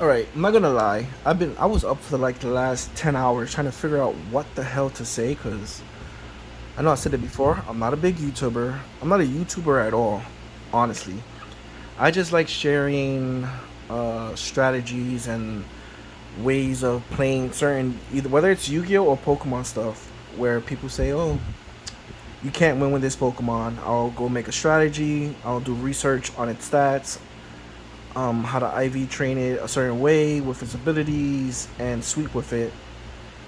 All right, I'm not gonna lie. I was up for like the last 10 hours trying to figure out what the hell to say because I know I said it before. I'm not a big YouTuber. I'm not a YouTuber at all, honestly. I just like sharing strategies and ways of playing certain either whether it's Yu-Gi-Oh or Pokemon stuff where people say, "Oh, you can't win with this Pokemon." I'll go make a strategy. I'll do research on its stats, how to IV train it a certain way with its abilities and sweep with it.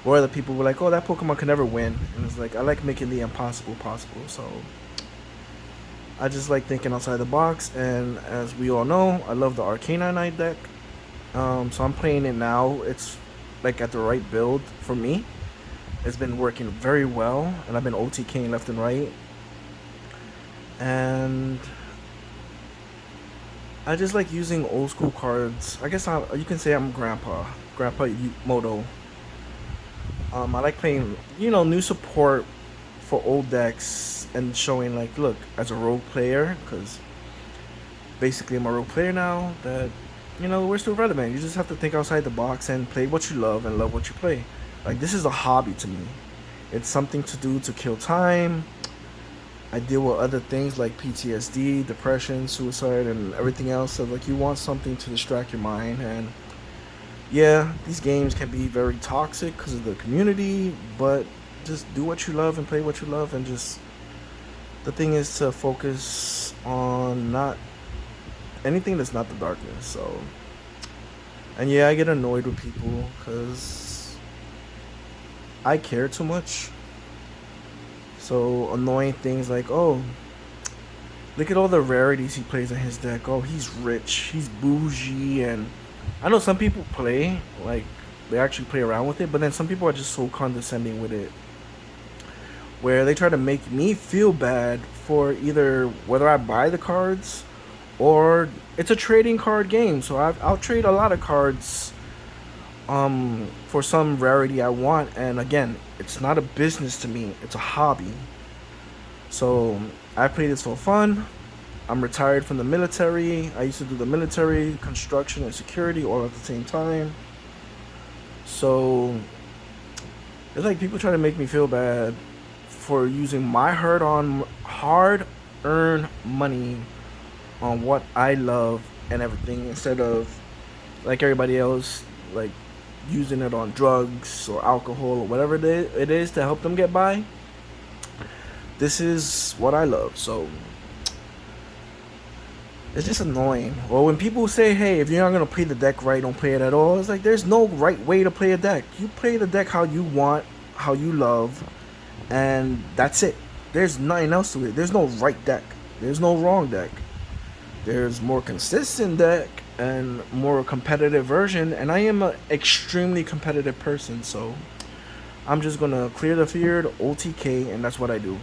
Or other people were like, "Oh, that Pokemon can never win," and it's like I like making the impossible possible. So I just like thinking outside the box. And as we all know, I love the Arcana Knight deck. So I'm playing it now. It's like at the right build for me. It's been working very well, and I've been OTKing left and right. And I just like using old school cards. I guess you can say I'm Grandpa Moto. I like playing, new support for old decks and showing like, look, as a rogue player, because basically I'm a rogue player now. That we're still relevant. You just have to think outside the box and play what you love and love what you play. Like this is a hobby to me. It's something to do to kill time. I deal with other things like PTSD, depression, suicide, and everything else. So like you want something to distract your mind. And yeah, these games can be very toxic because of the community, but just do what you love and play what you love. And just the thing is to focus on not anything that's not the darkness. So, and yeah, I get annoyed with people because I care too much. So annoying things like, oh, look at all the rarities he plays in his deck. Oh, he's rich, he's bougie, and I know some people play like they actually play around with it, but then some people are just so condescending with it, where they try to make me feel bad for either whether I buy the cards or it's a trading card game. So I'll trade a lot of cards for some rarity I want, and again, it's not a business to me; it's a hobby. So I play this for fun. I'm retired from the military. I used to do the military, construction, and security all at the same time. So it's like people try to make me feel bad for using my hard earned money on what I love and everything instead of like everybody else, like using it on drugs or alcohol or whatever it is to help them get by. This is what I love. So it's just annoying. Or when people say, "Hey, if you're not gonna play the deck right, don't play it at all." It's like there's no right way to play a deck. You play the deck how you want, how you love, and that's it. There's nothing else to it. There's no right deck. There's no wrong deck. There's more consistent deck and more competitive version. And I am an extremely competitive person, so I'm just gonna clear the field, OTK, and that's what I do.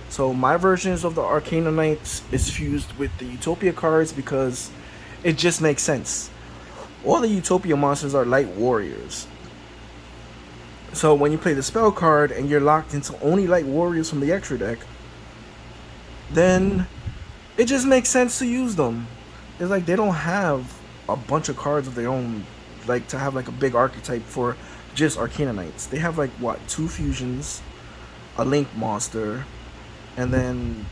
So my versions of the Arcana Knights is fused with the Utopia cards because it just makes sense. All the Utopia monsters are light warriors. So when you play the spell card and you're locked into only light warriors from the extra deck, then it just makes sense to use them. It's like they don't have a bunch of cards of their own, like to have like a big archetype for just Arcana Knights. They have like what, two fusions, a Link monster, and then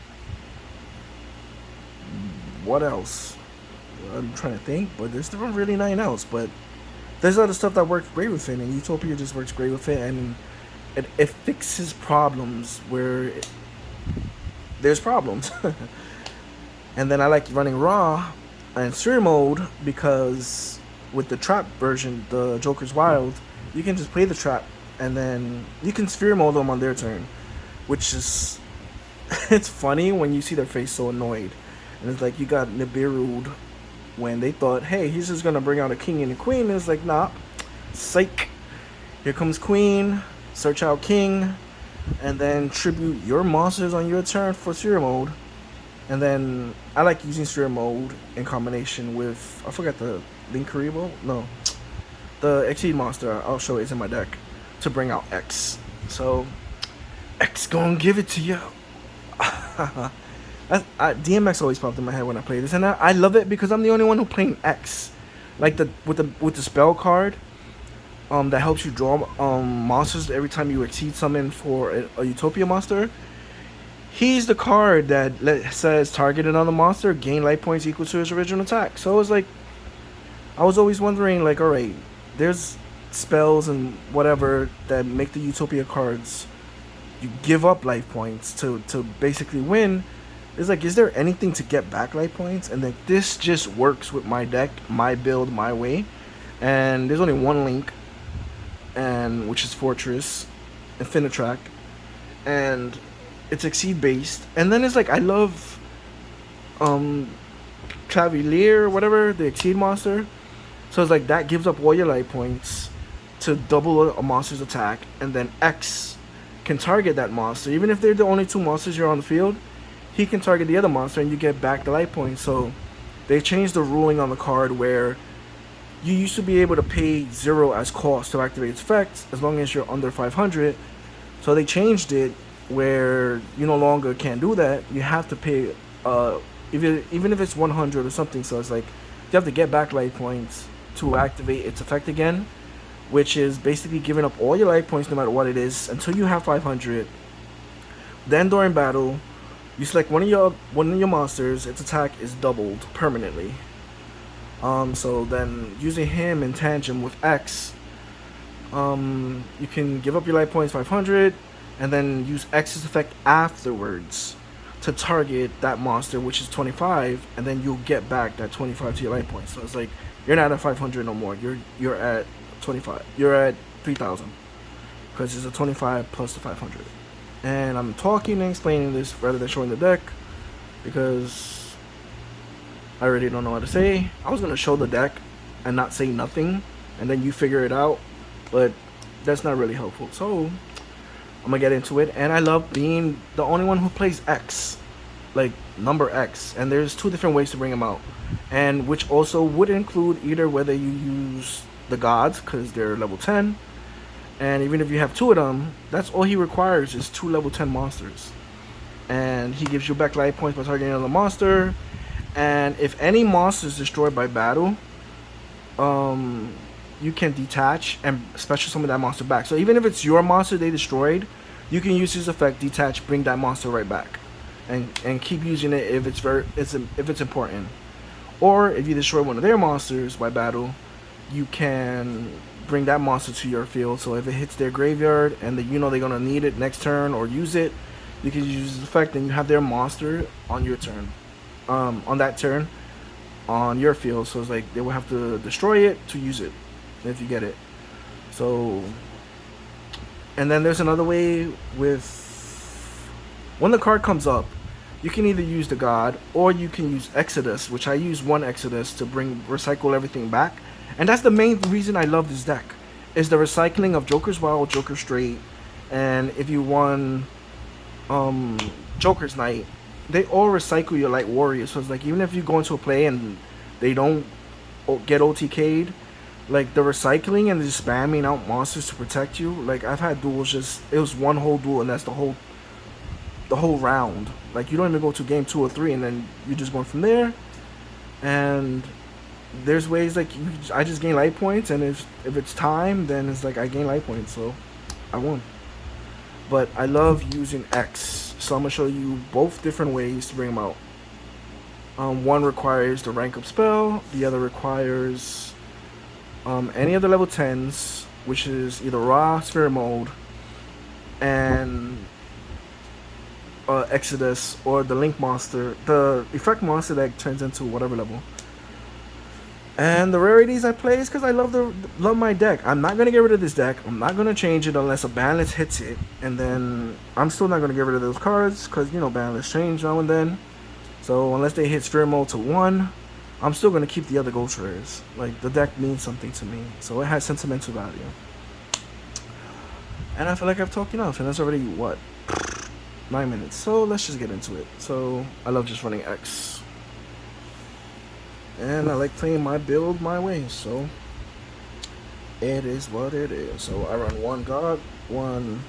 what else? I'm trying to think, but there's not really nothing else. But there's other stuff that works great with it, and Utopia just works great with it, and it fixes problems where there's problems. And then I like running Raw and Sphere mode because with the trap version, the Joker's Wild, you can just play the trap and then you can Sphere mode them on their turn, which is it's funny when you see their face so annoyed. And it's like you got Nibiru when they thought, hey, he's just gonna bring out a king and a queen, and it's like, nah, psych. Here comes queen, search out king, and then tribute your monsters on your turn for Sphere mode. And then I like using Sphere mode in combination with I forgot the Linkuribo? No. The Exceed monster, I'll show it's in my deck to bring out X. So X gonna give it to you. DMX always popped in my head when I play this, and I love it because I'm the only one who playing X. like the with the spell card that helps you draw monsters every time you exceed summon for a Utopia monster. He's the card that says target another monster, gain life points equal to his original attack. So it's like I was always wondering, like, all right, there's spells and whatever that make the Utopia cards you give up life points to basically win. It's like, is there anything to get back life points? And like this just works with my deck, my build, my way. And there's only one link, and which is Fortress, Infinitrack, and it's Exceed based. And then it's like I love um Cavalier or whatever, the Exceed monster. So it's like that gives up all your life points to double a monster's attack, and then X can target that monster. Even if they're the only two monsters you're on the field, he can target the other monster and you get back the life points. So they changed the ruling on the card where you used to be able to pay 0 as cost to activate its effects as long as you're under 500. So they changed it where you no longer can do that. You have to pay, even if it's 100 or something. So it's like you have to get back life points to activate its effect again, which is basically giving up all your life points no matter what it is until you have 500. Then during battle, you select one of your monsters. Its attack is doubled permanently. So then using him in tandem with X, you can give up your life points 500, and then use X's effect afterwards to target that monster, which is 25, and then you'll get back that 25 to your life points. So it's like you're not at 500 no more. You're at 25. You're at 3,000 because it's a 25 plus the 500. And I'm talking and explaining this rather than showing the deck because I already don't know what to say. I was gonna show the deck and not say nothing, and then you figure it out, but that's not really helpful. So I'm gonna get into it. And I love being the only one who plays X, like number X. And there's two different ways to bring them out, and which also would include either whether you use the gods because they're level 10, and even if you have two of them, that's all he requires is two level 10 monsters, and he gives you back life points by targeting another monster. And if any monster is destroyed by battle, you can detach and special summon that monster back. So even if it's your monster they destroyed, you can use his effect, detach, bring that monster right back, and keep using it if it's important. Or if you destroy one of their monsters by battle, you can bring that monster to your field. So if it hits their graveyard and they're gonna need it next turn or use it, you can use his effect and you have their monster on your turn. On that turn on your field. So it's like they will have to destroy it to use it if you get it. So, and then there's another way with when the card comes up, you can either use the god or you can use Exodus, which I use one Exodus to recycle everything back. And that's the main reason I love this deck, is the recycling of Joker's Wild, Joker Straight, and if you won Joker's Knight, they all recycle your Light Warriors. So it's like even if you go into a play and they don't get OTK'd, like the recycling and the spamming out monsters to protect you. Like I've had duels it was one whole duel and that's the whole round. Like you don't even go to game 2 or 3 and then you're just going from there. And there's ways like I just gain life points, and if it's time, then it's like I gain life points, so I won. But I love using X, so I'm gonna show you both different ways to bring them out. One requires the rank up spell, the other requires any of the level 10s, which is either Ra, Sphere Mode, and Exodus, or the Link monster, the effect monster that turns into whatever level. And the rarities I play is because I love my deck. I'm not gonna get rid of this deck. I'm not gonna change it unless a ban list hits it, and then I'm still not gonna get rid of those cards because ban lists change now and then. So unless they hit Sphere Mode to 1, I'm still gonna keep the other ghost rares. Like the deck means something to me, so it has sentimental value. And I feel like I've talked enough, and that's already what 9 minutes. So let's just get into it. So I love just running X. And I like playing my build my way, so it is what it is. So I run one God, one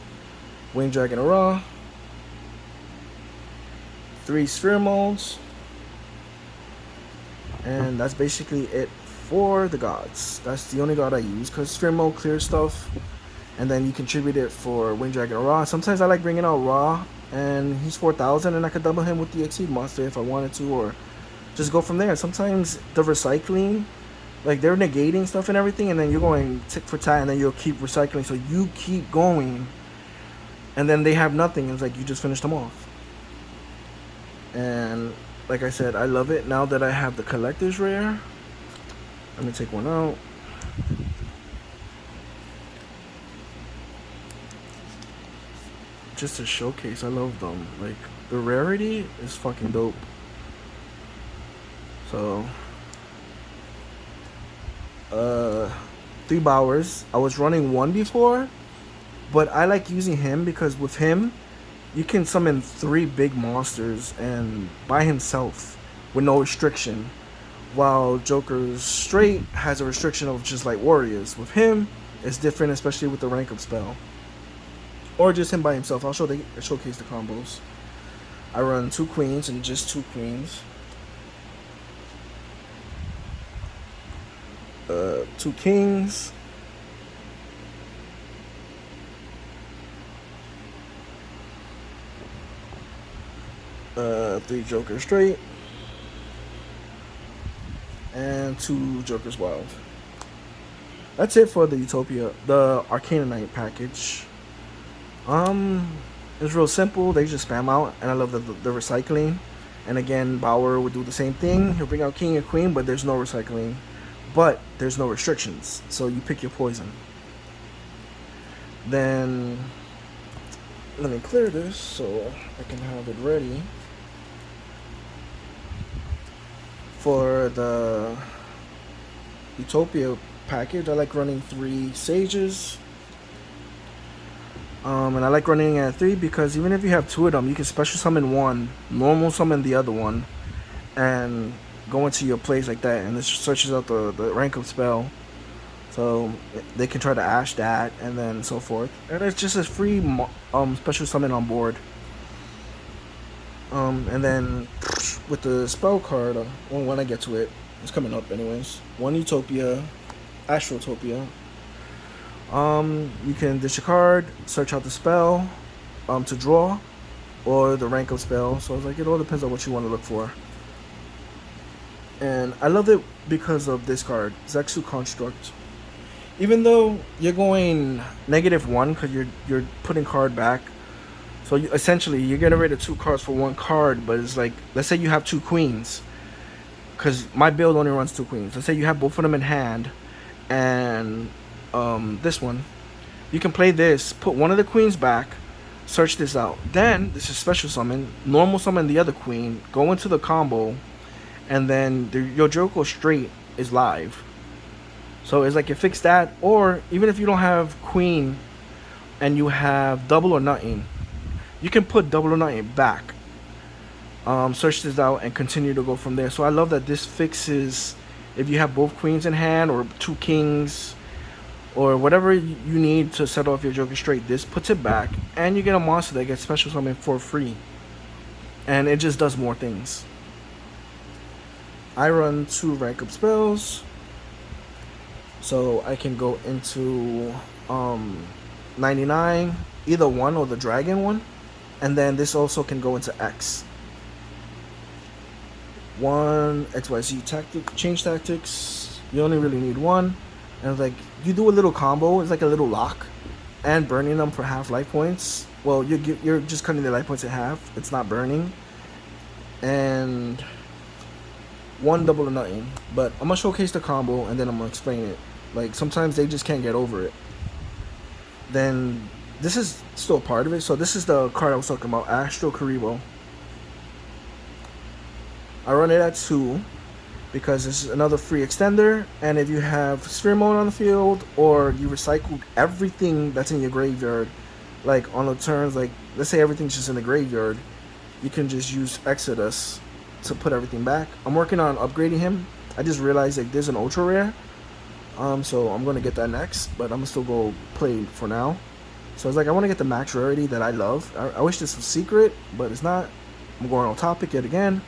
Winged Dragon of Ra, 3 Sphere Modes, and that's basically it for the gods. That's the only god I use because Sphere Mode clears stuff, and then you contribute it for Wind Dragon Ra. Sometimes I like bringing out Ra, and he's 4,000, and I could double him with the Exceed monster if I wanted to, or just go from there. Sometimes the recycling, like they're negating stuff and everything, and then you're going tick for tat, and then you'll keep recycling, so you keep going, and then they have nothing. And it's like you just finished them off. And like I said, I love it now that I have the collector's rare. Let me take one out. Just to showcase, I love them. Like, the rarity is fucking dope. So, 3 Bowers. I was running 1 before, but I like using him because with him, you can summon 3 big monsters and by himself with no restriction. While Joker's straight has a restriction of just like warriors. With him, it's different, especially with the rank up spell. Or just him by himself. I'll showcase the combos. I run 2 queens and just 2 queens. 2 kings. 3 Joker straight. And 2 Jokers wild. That's it for the the Arcana Knight package. It's real simple. They just spam out, and I love the recycling. And again, Bauer would do the same thing. He'll bring out King and Queen, but there's no recycling. But there's no restrictions, so you pick your poison. Then let me clear this so I can have it ready for the Utopia package. I like running 3 sages. And I like running at 3 because even if you have 2 of them, you can special summon one, normal summon the other one, and go into your place like that, and this searches out the rank up spell. So they can try to ash that, and then so forth. And it's just a free special summon on board. And then with the spell card, when I get to it, it's coming up anyways. 1 Utopia, Astrotopia. You can dish a card, search out the spell, to draw, or the rank of spell. So it's like it all depends on what you want to look for. And I love it because of this card, Zexu Construct. Even though you're going -1 because you're putting card back, so essentially you're getting rid of 2 cards for 1 card. But it's like, let's say you have 2 queens, because my build only runs 2 queens. Let's say you have both of them in hand, and this one, you can play this, put one of the queens back, search this out. Then this is special summon, normal summon the other queen, go into the combo, and then your Joker straight is live. So it's like you fix that, or even if you don't have queen and you have double or nothing, you can put double or nothing back. Search this out and continue to go from there. So I love that this fixes if you have both queens in hand or 2 kings or whatever you need to set off your Joker straight. This puts it back, and you get a monster that gets special summon for free, and it just does more things. I run 2 rank up spells, so I can go into 99, either one or the dragon one, and then this also can go into X. 1 XYZ tactic, change tactics. You only really need 1, and like you do a little combo. It's like a little lock, and burning them for half life points. Well, you're just cutting the life points in half. It's not burning, and 1 double or nothing. But I'm gonna showcase the combo, and then I'm gonna explain it. Like sometimes they just can't get over it. Then this is still part of it. So this is the card I was talking about, Astro Karibo. I run it at 2 because this is another free extender, and if you have Sphere Mode on the field, or you recycled everything that's in your graveyard, like on the turns, like let's say everything's just in the graveyard, you can just use Exodus to put everything back. I'm working on upgrading him. I just realized like there's an ultra rare, so I'm gonna get that next, but I'm gonna still go play for now. So it's like I want to get the max rarity that I love. I wish this was secret, but it's not. I'm going on topic yet again,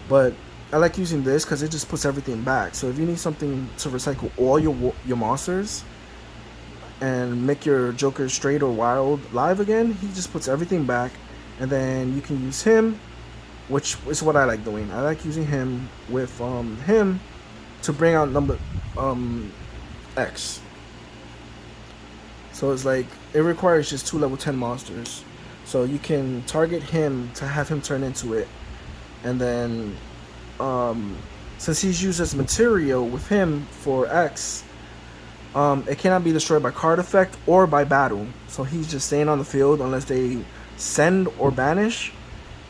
but I like using this because it just puts everything back. So if you need something to recycle all your monsters and make your Joker straight or wild live again, he just puts everything back, and then you can use him, which is what I like doing. I like using him with him to bring out number X. So it's like it requires just 2 level 10 monsters. So you can target him to have him turn into it, and then since he's used as material with him for X, it cannot be destroyed by card effect or by battle. So he's just staying on the field unless they send or banish.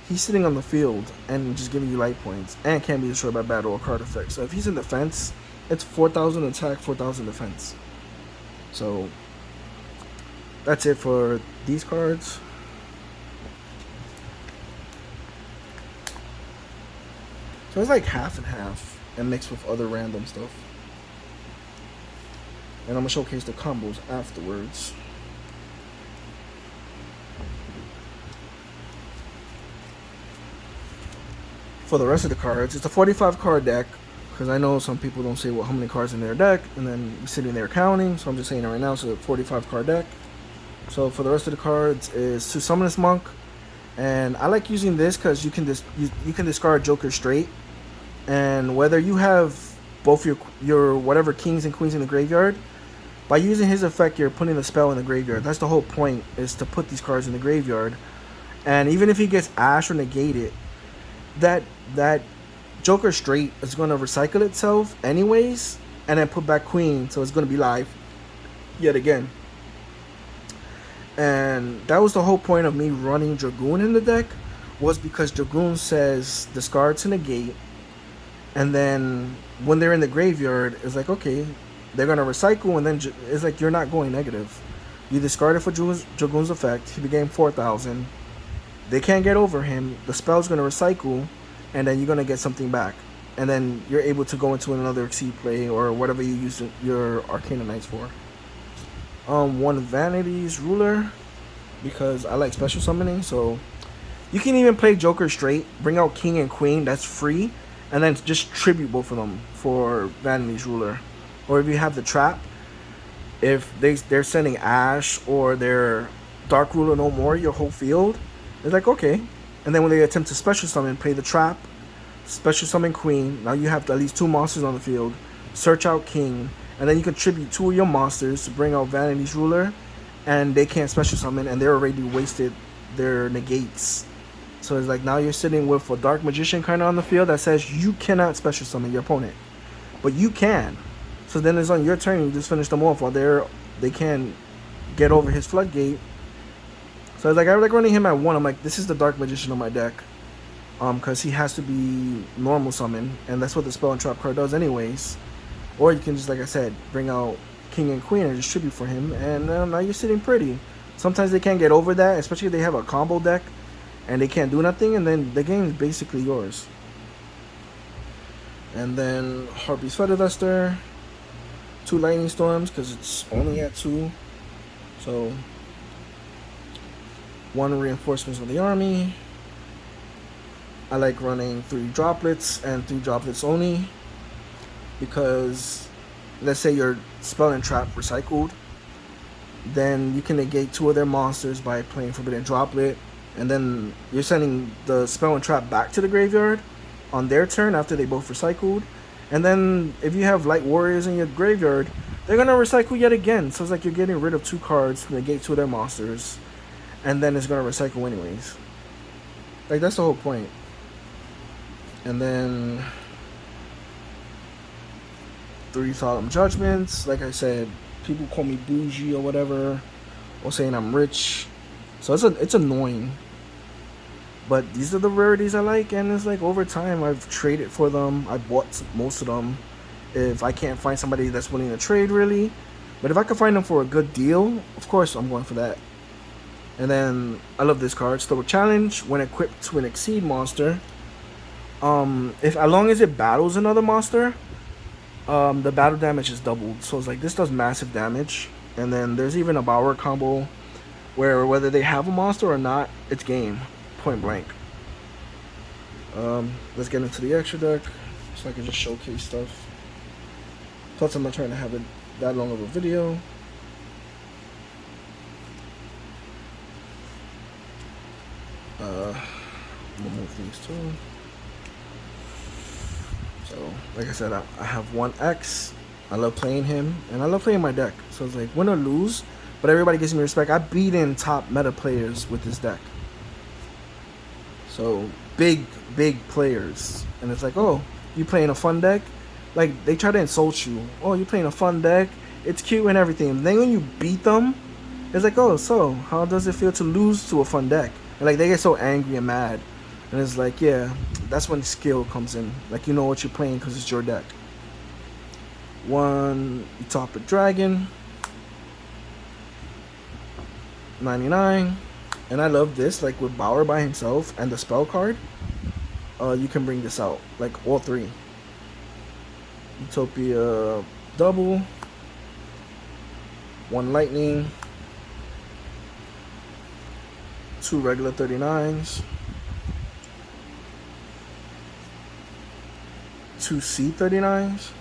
He's sitting on the field and just giving you light points, and can't be destroyed by battle or card effect. So if he's in defense, it's 4,000 attack, 4,000 defense. So that's it for these cards. So it's like half and half and mixed with other random stuff. And I'm going to showcase the combos afterwards. For the rest of the cards, it's a 45 card deck, because I know some people don't say how many cards in their deck, and then you're sitting there counting, so I'm just saying it right now. It's a 45 card deck. So for the rest of the cards is 2 Summonous Monk, and I like using this because you can discard Joker straight, and whether you have both your whatever kings and queens in the graveyard, by using his effect you're putting the spell in the graveyard. That's the whole point, is to put these cards in the graveyard. And even if he gets Ash or negated, that Joker straight is going to recycle itself anyways, and then put back queen, so it's going to be live yet again. And that was the whole point of me running Dragoon in the deck, was because Dragoon says discard to negate, and then when they're in the graveyard, it's like, okay, they're going to recycle, and then it's like you're not going negative. You discard it for Dragoon's effect, he became 4,000. They can't get over him, the spell's going to recycle, and then you're going to get something back. And then you're able to go into another Exceed play or whatever you use your Arcana Knights for. 1 Vanity's Ruler, because I like special summoning, so you can even play Joker straight, bring out King and Queen, that's free, and then just tribute both of them for Vanity's Ruler. Or if you have the trap, if they're sending Ash or their Dark Ruler no more, your whole field, it's like, okay. And then when they attempt to special summon, play the trap, special summon Queen, now you have at least 2 monsters on the field, search out King, and then you contribute 2 of your monsters to bring out Vanity's Ruler, and they can't special summon, and they're already wasted their negates. So it's like now you're sitting with a Dark Magician kind of on the field that says you cannot special summon your opponent, but you can. So then it's on your turn, you just finish them off while they can't get over his floodgate. So it's like I like running him at 1. I'm like, this is the Dark Magician on my deck, because he has to be normal summon, and that's what the Spell and Trap card does anyways. Or you can just, like I said, bring out King and Queen and distribute for him, and now you're sitting pretty. Sometimes they can't get over that, especially if they have a combo deck and they can't do nothing, and then the game is basically yours. And then Harpy's Feather Duster, 2 Lightning Storms, because it's only at 2. So 1 Reinforcements of the Army. I like running 3 Droplets and 3 Droplets only, because let's say your Spell and Trap recycled, then you can negate 2 of their monsters by playing Forbidden Droplet, and then you're sending the Spell and Trap back to the graveyard on their turn after they both recycled. And then if you have Light Warriors in your graveyard, they're going to recycle yet again. So it's like you're getting rid of 2 cards to negate 2 of their monsters, and then it's going to recycle anyways. Like, that's the whole point. And then 3 Solemn Judgments. Like I said, people call me bougie or whatever, or saying I'm rich, so it's annoying. But these are the rarities I like, and it's like over time I've traded for them. I bought most of them if I can't find somebody that's willing to trade, really. But if I can find them for a good deal, of course I'm going for that. And then I love this card, Stoic Challenge. When equipped to an Exceed monster, if as long as it battles another monster, the battle damage is doubled. So it's like this does massive damage. And then there's even a Bower combo where whether they have a monster or not, it's game, point blank. Let's get into the extra deck so I can just showcase stuff. Plus, I'm not trying to have it that long of a video. I'm gonna move these two. So, like I said, I have one X. I love playing him, and I love playing my deck. So it's like win or lose, but everybody gives me respect. I beat in top meta players with this deck. So big players, and it's like, oh, you playing a fun deck? Like they try to insult you. Oh, you playing a fun deck? It's cute and everything. And then when you beat them, it's like, oh, so how does it feel to lose to a fun deck? And like they get so angry and mad, and it's like, yeah, that's when skill comes in. Like you know what you're playing because it's your deck. One Utopia Dragon, 99, and I love this. Like with Bauer by himself and the spell card, you can bring this out. Like all three. Utopia double, one lightning, two regular 39s, two C39s.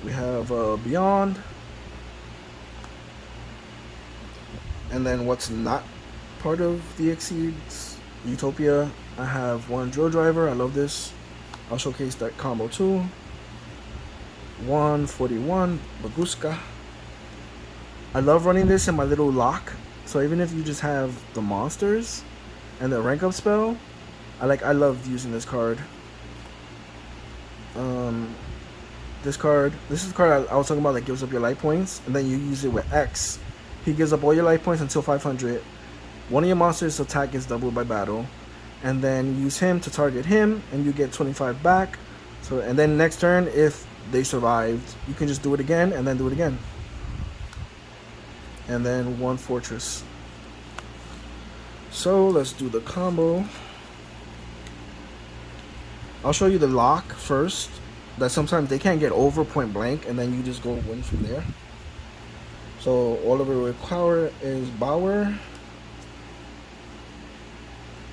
We have Beyond, and then what's not part of the Exceeds Utopia, I have one Drill Driver. I love this. I'll showcase that combo too. 141 Baguska. I love running this in my little lock. So even if you just have the monsters and the rank up spell, I love using this card. This is the card I was talking about that gives up your life points, and then you use it with X. He gives up all your life points until 500. One of your monsters' attack is doubled by battle, and then use him to target him, and you get 25 back. So, and then next turn, if they survived, you can just do it again, and then do it again. And then one Fortress. So let's do the combo. I'll show you the lock first. That sometimes they can't get over point blank, and then you just go win from there. So all of it require is Bauer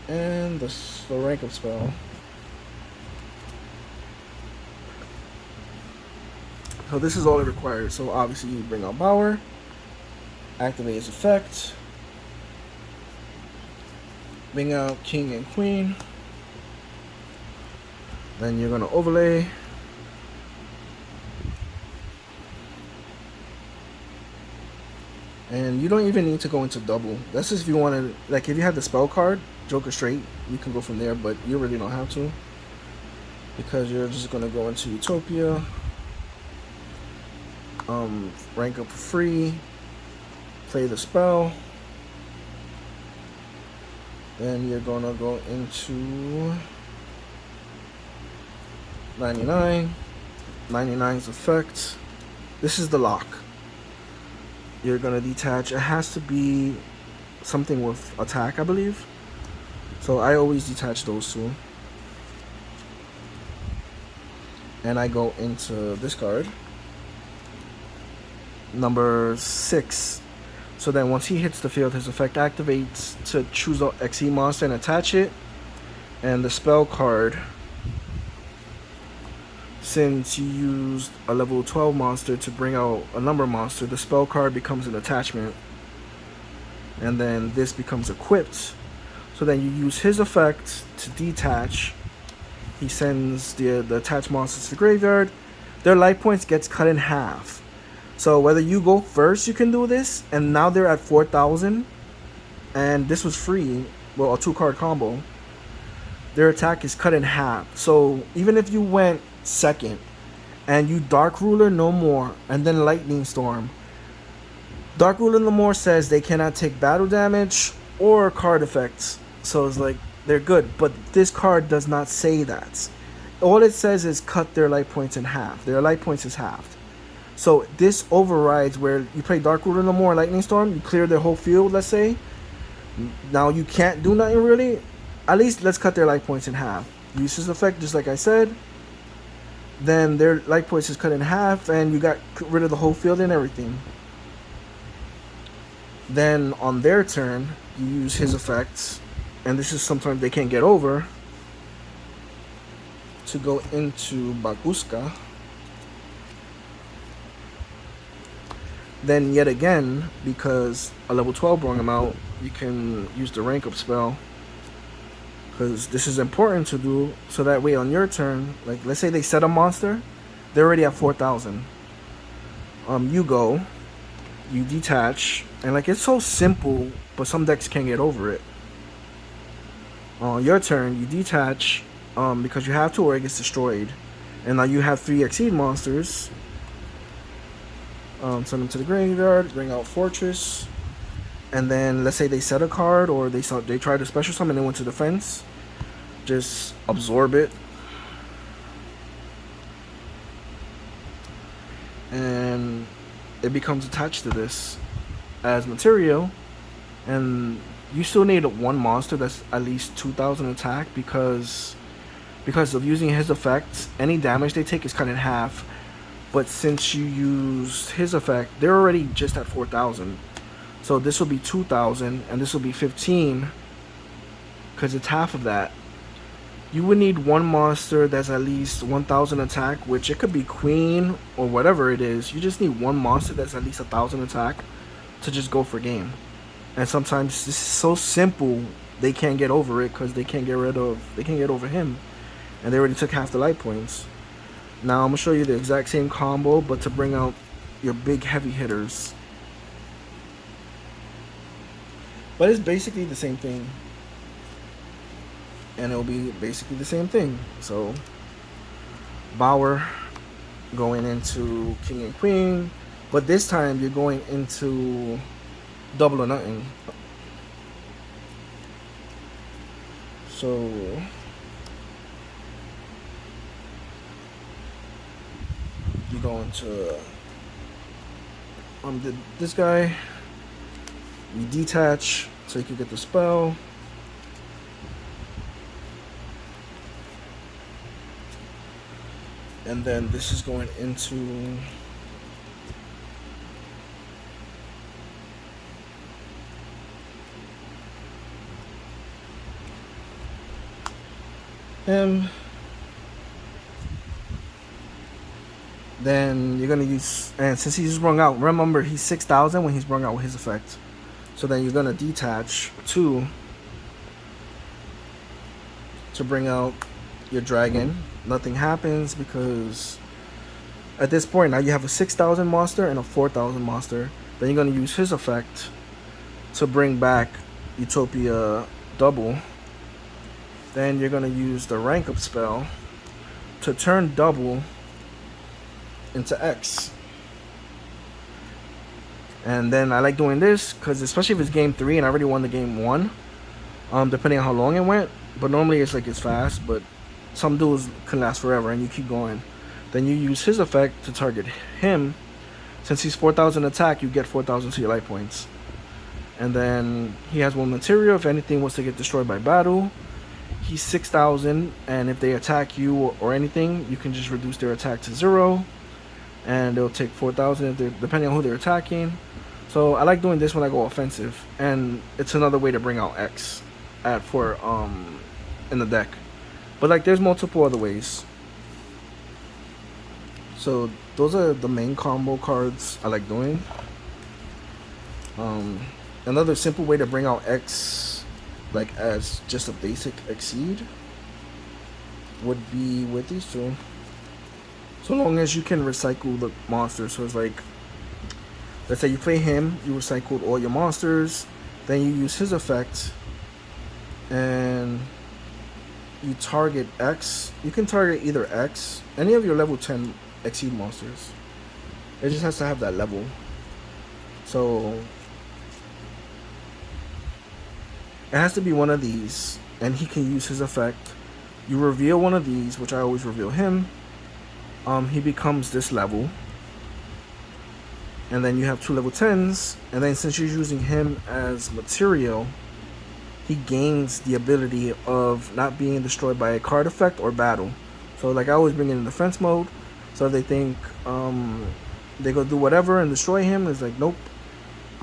and the rank up spell. So this is all it requires. So obviously you bring out Bauer, activate his effect, bring out King and Queen. Then you're gonna overlay. And you don't even need to go into double. That's just if you want to, like if you have the spell card, Joker straight, you can go from there, but you really don't have to. Because you're just going to go into Utopia. Rank up for free. Play the spell. Then you're going to go into 99. 99's effect. This is the lock. You're gonna detach. It has to be something with attack, I believe. So I always detach those two. And I go into this card. Number 6. So then once he hits the field, his effect activates to choose an XE monster and attach it. And the spell card, since you used a level 12 monster to bring out a number monster, the spell card becomes an attachment. And then this becomes equipped. So then you use his effect to detach. He sends the attached monsters to the graveyard. Their life points gets cut in half. So whether you go first, you can do this. And now they're at 4,000. And this was free. Well, a 2-card combo. Their attack is cut in half. So even if you went second and you Dark Ruler no more and then Lightning Storm, Dark Ruler no more says they cannot take battle damage or card effects. So it's like they're good, but this card does not say that. All it says is cut their life points in half. Their life points is halved. So this overrides where you play Dark Ruler no more, Lightning Storm, you clear their whole field, let's say. Now you can't do nothing really. At least let's cut their life points in half. Use this effect just like I said. Then their life points is cut in half and you got rid of the whole field and everything. Then on their turn, you use his effects, and this is sometimes they can't get over, to go into Bakuska. Then yet again, because a level 12 brought him out, you can use the rank up spell. Because this is important to do, so that way on your turn, like let's say they set a monster, they're already at 4,000. You go, you detach, and like it's so simple, but some decks can't get over it. On your turn, you detach, because you have to or it gets destroyed. And now you have 3 Exceed monsters. Send them to the graveyard, bring out Fortress. And then let's say they set a card or they tried to special summon and they went to defense. Just absorb it. And it becomes attached to this as material. And you still need one monster that's at least 2,000 attack because of using his effects, any damage they take is cut in half. But since you used his effect, they're already just at 4,000. So this will be 2,000 and this will be 15 because it's half of that. You would need one monster that's at least 1,000 attack, which it could be Queen or whatever it is. You just need one monster that's at least 1,000 attack to just go for game. And sometimes this is so simple they can't get over it because they can't get over him, and they already took half the light points. Now I'm gonna show you the exact same combo, but to bring out your big heavy hitters. But it's basically the same thing, and it'll be basically the same thing. So Bauer going into King and Queen, but this time you're going into double or nothing. So you go into this guy, you detach so you can get the spell. And then this is going into him. Then you're gonna use, and since he's sprung out, remember he's 6,000 when he's sprung out with his effect. So then you're gonna detach 2 to bring out your dragon. Nothing happens because at this point now you have a 6,000 monster and a 4,000 monster. Then you're gonna use his effect to bring back Utopia double. Then you're gonna use the rank up spell to turn double into X. And then I like doing this because especially if it's game 3 and I already won the game 1, depending on how long it went, but normally it's like it's fast, but some duels can last forever and you keep going. Then you use his effect to target him. Since he's 4,000 attack, you get 4,000 to your life points. And then he has 1 material if anything was to get destroyed by battle. He's 6,000, and if they attack you or anything, you can just reduce their attack to 0. And they'll take 4,000 depending on who they're attacking. So I like doing this when I go offensive, and it's another way to bring out X in the deck. But like there's multiple other ways. So those are the main combo cards I like doing. Another simple way to bring out X, like as just a basic Exceed, would be with these 2. So long as you can recycle the monsters. So it's like, let's say you play him, you recycled all your monsters, then you use his effect, and you target X. You can target either X, any of your level 10 Exceed monsters. It just has to have that level. So it has to be one of these, and he can use his effect. You reveal one of these, which I always reveal him. He becomes this level, and then you have 2 level 10s, and then since you're using him as material, he gains the ability of not being destroyed by a card effect or battle. So like I always bring it in defense mode, so if they think they go do whatever and destroy him, it's like nope,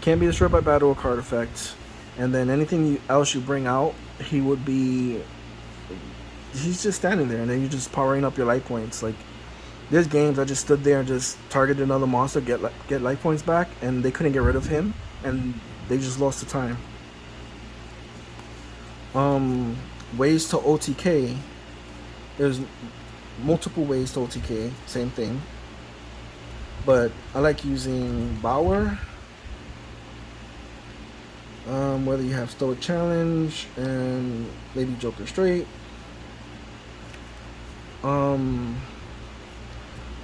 Can't be destroyed by battle or card effects. And then anything else you bring out, he would be. He's just standing there, and then you're just powering up your life points. Like, there's games I just stood there and just targeted another monster, get life points back, and they couldn't get rid of him, and they just lost the time. Ways to OTK. There's multiple ways to OTK, same thing. But I like using Bower. Whether you have Stoic Challenge and maybe Joker Straight.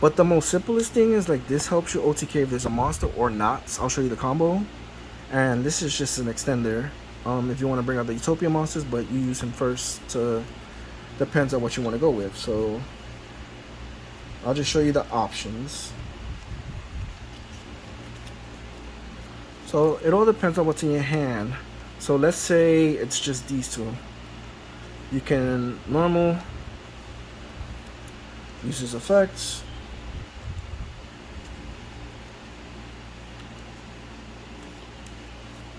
But the most simplest thing is like this helps you OTK if there's a monster or not. I'll show you the combo. And this is just an extender. If you want to bring out the Utopia monsters, but you use him first to depends on what you want to go with. So I'll just show you the options. So it all depends on what's in your hand. So let's say it's just these two. You can normal, use his effects,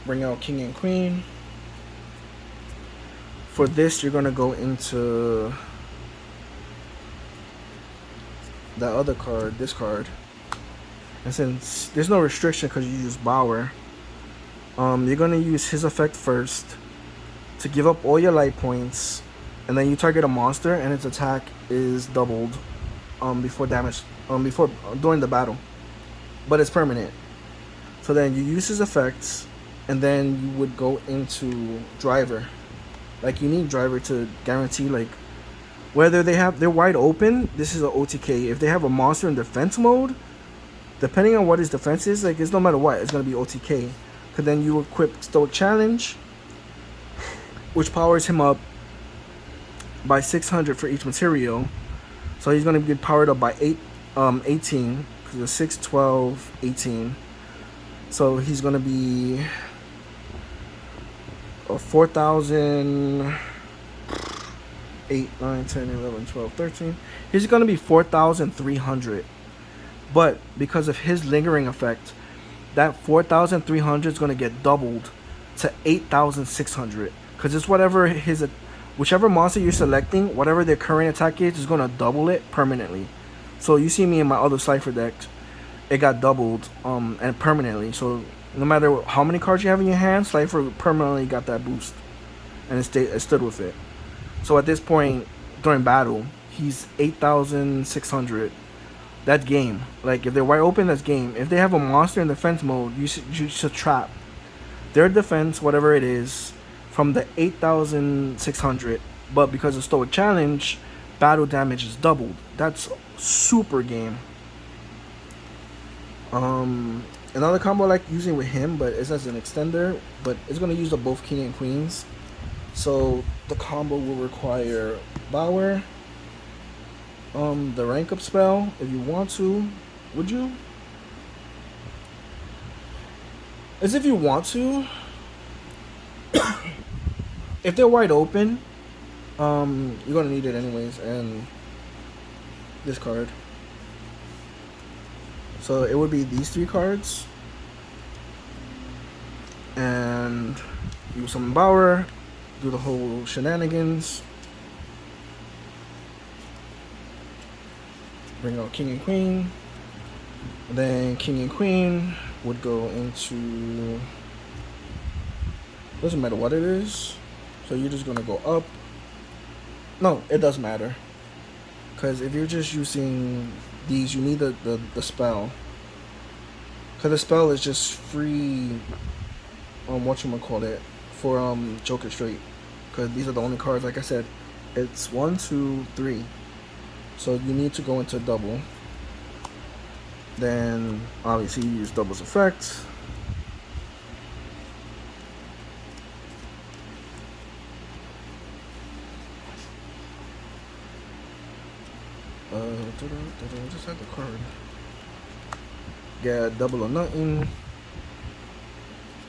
bring out King and Queen. For this, you're gonna go into the other card, this card. And since there's no restriction because you use Bower, you're gonna use his effect first to give up all your light points, and then you target a monster and its attack is doubled before damage before during the battle, but it's permanent. So then you use his effects, and then you would go into Driver. Like, you need Driver to guarantee, like, whether they're wide open, this is an OTK. If they have a monster in defense mode, depending on what his defense is, like, it's no matter what, it's gonna be OTK. Cause then you equip Stoic Challenge, which powers him up by 600 for each material. So he's gonna get powered up by 18, because it's 6, 12, 18. So he's gonna be 4,000, 8, 9, 10, 11, 12, 13. He's gonna be 4,300. But because of his lingering effect, that 4,300 is gonna get doubled to 8,600. Because it's whichever monster you're selecting, whatever their current attack is gonna double it permanently. So you see me in my other Cypher deck, it got doubled and permanently. So no matter how many cards you have in your hand, Cypher permanently got that boost, and it stood with it. So at this point during battle, he's 8,600. That's game. Like, if they're wide open, that's game. If they have a monster in defense mode, you should trap their defense, whatever it is, from the 8,600. But because of Stoic Challenge, battle damage is doubled. That's super game. Another combo I like using with him, but it's as an extender, but it's gonna use the both King and Queens. So the combo will require Bower, the rank up spell if you want to. Would you? As if you want to. If they're wide open, you're gonna need it anyways, and this card. So it would be these three cards, and use some Bower, do the whole shenanigans, bring out King and Queen, and then King and Queen would go into, doesn't matter what it is, so you're just gonna go up. No, it does matter, because if you're just using these, you need the spell, because the spell is just free whatchamacallit for Joker Straight, because these are the only cards. Like I said, it's 1, 2, 3, so you need to go into double. Then obviously you use double's effect. Just had the card. Yeah, double or nothing.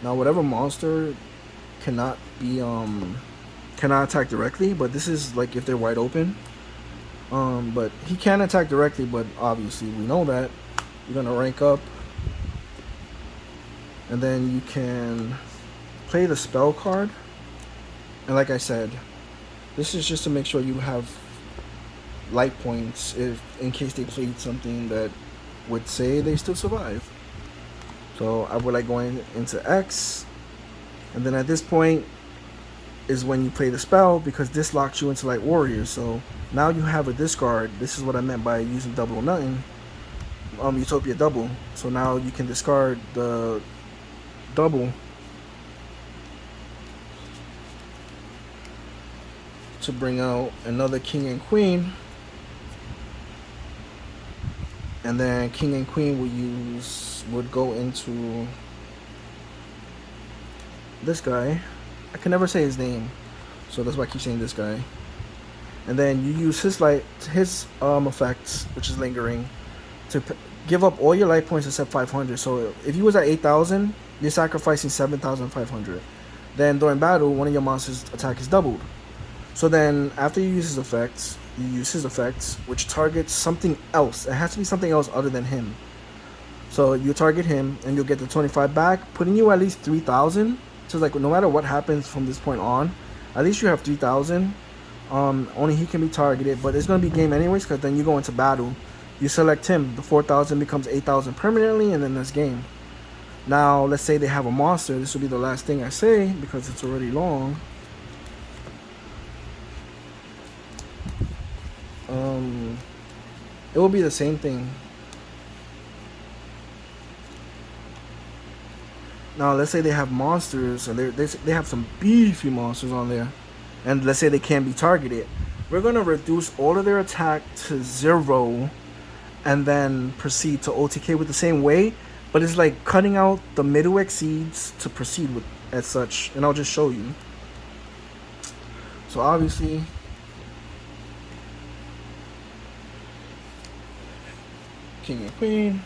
Now whatever monster cannot attack directly, but this is like if they're wide open. But he can attack directly, but obviously we know that. You're gonna rank up. and then you can play the spell card. And like I said, this is just to make sure you have life points if in case they played something that would say they still survive. So I would like going into X, and then at this point is when you play the spell, because this locks you into Light Warrior. So now you have a discard. This is what I meant by using double or nothing. Utopia double. So now you can discard the double to bring out another king and queen, and then king and queen would go into this guy. I can never say his name, so that's why I keep saying this guy. And then you use his effects, which is lingering, to give up all your life points except 500. So if you was at 8,000, you're sacrificing 7,500. Then during battle, one of your monsters' attack is doubled. So then after you use his effects, which targets something else. It has to be something else other than him. So you target him, and you'll get the 25 back, putting you at least 3,000. So it's like no matter what happens from this point on, at least you have 3,000. Only he can be targeted, but it's gonna be game anyways, because then you go into battle. You select him, the 4,000 becomes 8,000 permanently, and then that's game. Now let's say they have a monster. This will be the last thing I say because it's already long. It will be the same thing. Now let's say they have monsters, and they have some beefy monsters on there, and let's say they can't be targeted. We're gonna reduce all of their attack to 0, and then proceed to OTK with the same way, but it's like cutting out the middle exceeds to proceed with as such, and I'll just show you. So obviously, king and queen.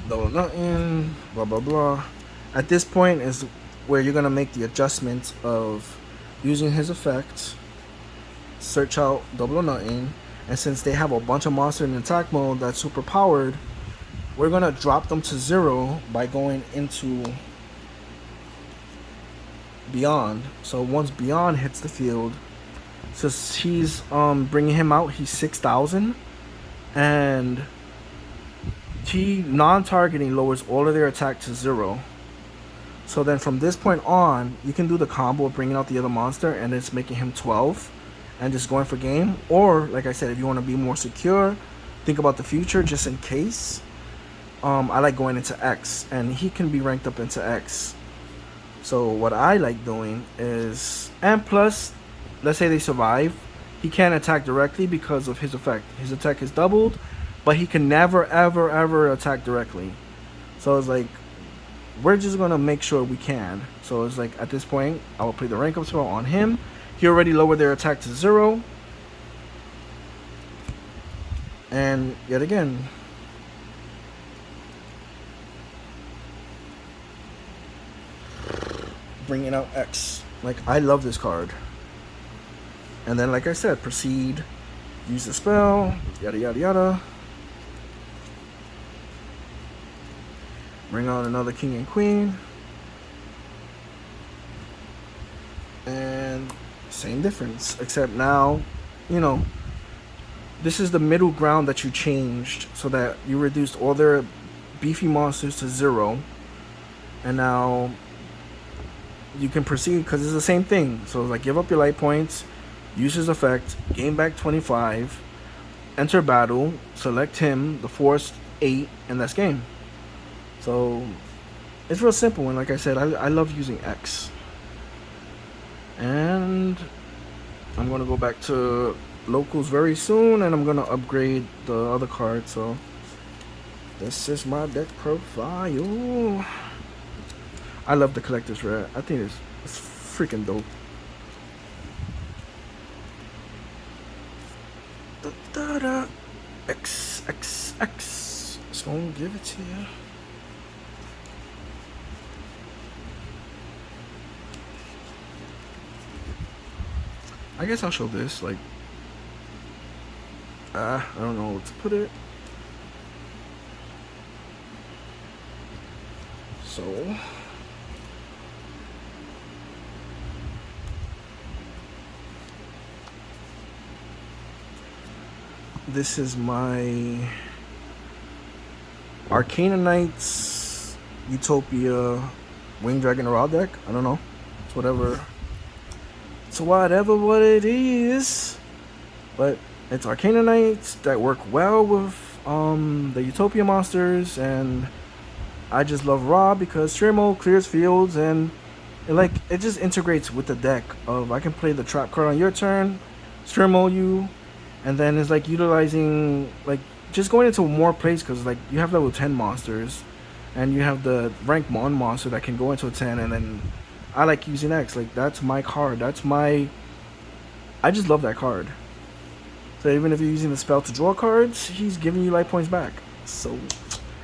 Double nothing, blah blah blah. At this point is where you're gonna make the adjustment of using his effect, search out double or nothing, and since they have a bunch of monsters in attack mode that's super powered, we're gonna drop them to 0 by going into Beyond. So once Beyond hits the field, since he's bringing him out, he's 6,000, and he non-targeting lowers all of their attack to 0. So then from this point on, you can do the combo of bringing out the other monster and it's making him 12 and just going for game. Or like I said, if you want to be more secure, think about the future just in case. I like going into X, and he can be ranked up into X. So what I like doing is, and plus, let's say they survive, he can't attack directly because of his effect. His attack is doubled, but he can never, ever, ever attack directly. So it's like, we're just gonna make sure we can. So it's like, at this point, I will play the rank up spell on him. He already lowered their attack to 0. And yet again, bringing out X. Like, I love this card. And then, like I said, proceed, use the spell, yada yada yada. Bring out another king and queen. And same difference, except now, you know, this is the middle ground that you changed so that you reduced all their beefy monsters to 0. And now you can proceed because it's the same thing. So like, give up your light points, use his effect, gain back 25, enter battle, select him, the force 8, and that's game. So it's real simple, and like I said, I love using X. And I'm gonna go back to locals very soon, and I'm gonna upgrade the other card. So this is my deck profile. I love the collector's rare. I think it's freaking dope. Da-da-da. X, X, X. It's gonna give it to you. I guess I'll show this, like, I don't know where to put it. So this is my Arcana Knights Utopia Winged Dragon Ra deck. I don't know. It's whatever. It's whatever what it is. But it's Arcana Knights that work well with the Utopia monsters, and I just love Ra because Trimo clears fields, and it just integrates with the deck of I can play the trap card on your turn, Trimo you, and then it's like utilizing like just going into more plays because like you have level 10 monsters, and you have the rank 1 monster that can go into a 10, and then I like using X. Like that's my card. I just love that card. So even if you're using the spell to draw cards, he's giving you life points back. So,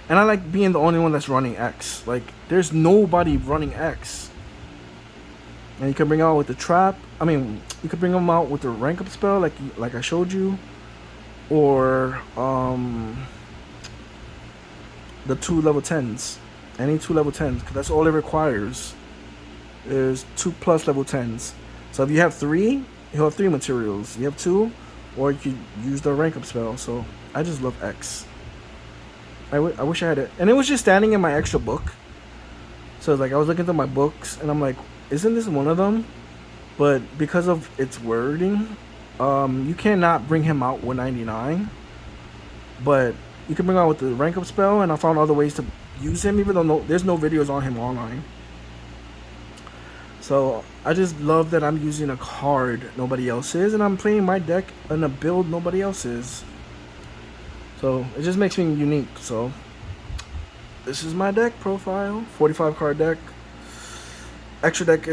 and I like being the only one that's running X. Like there's nobody running X. And you can bring out with the trap. I mean, you could bring them out with the rank up spell, like I showed you, or the 2 level 10s. Any 2 level 10s, because that's all it requires. Is 2+ level 10s. So if you have 3, you'll have 3 materials. You have 2, or you could use the rank up spell. So I just love X. I wish I had it, and it was just standing in my extra book. So like I was looking through my books, and I'm like, isn't this one of them? But because of its wording, you cannot bring him out 199. But you can bring out with the rank up spell, and I found other ways to use him, even though there's no videos on him online. So I just love that I'm using a card nobody else is, and I'm playing my deck in a build nobody else is. So it just makes me unique. So this is my deck profile. 45 card deck. Extra deck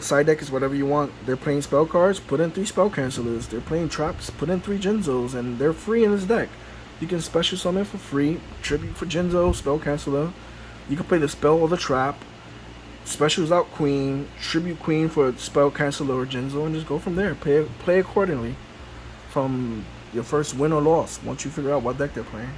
side deck is whatever you want. They're playing spell cards, put in 3 spell cancelers. They're playing traps, put in 3 Jinzos, and they're free in this deck. You can special summon for free, tribute for Jinzo, spell canceler. You can play the spell or the trap. Specials out Queen, tribute Queen for spell canceler or Jinzo, and just go from there. Play accordingly from your first win or loss once you figure out what deck they're playing.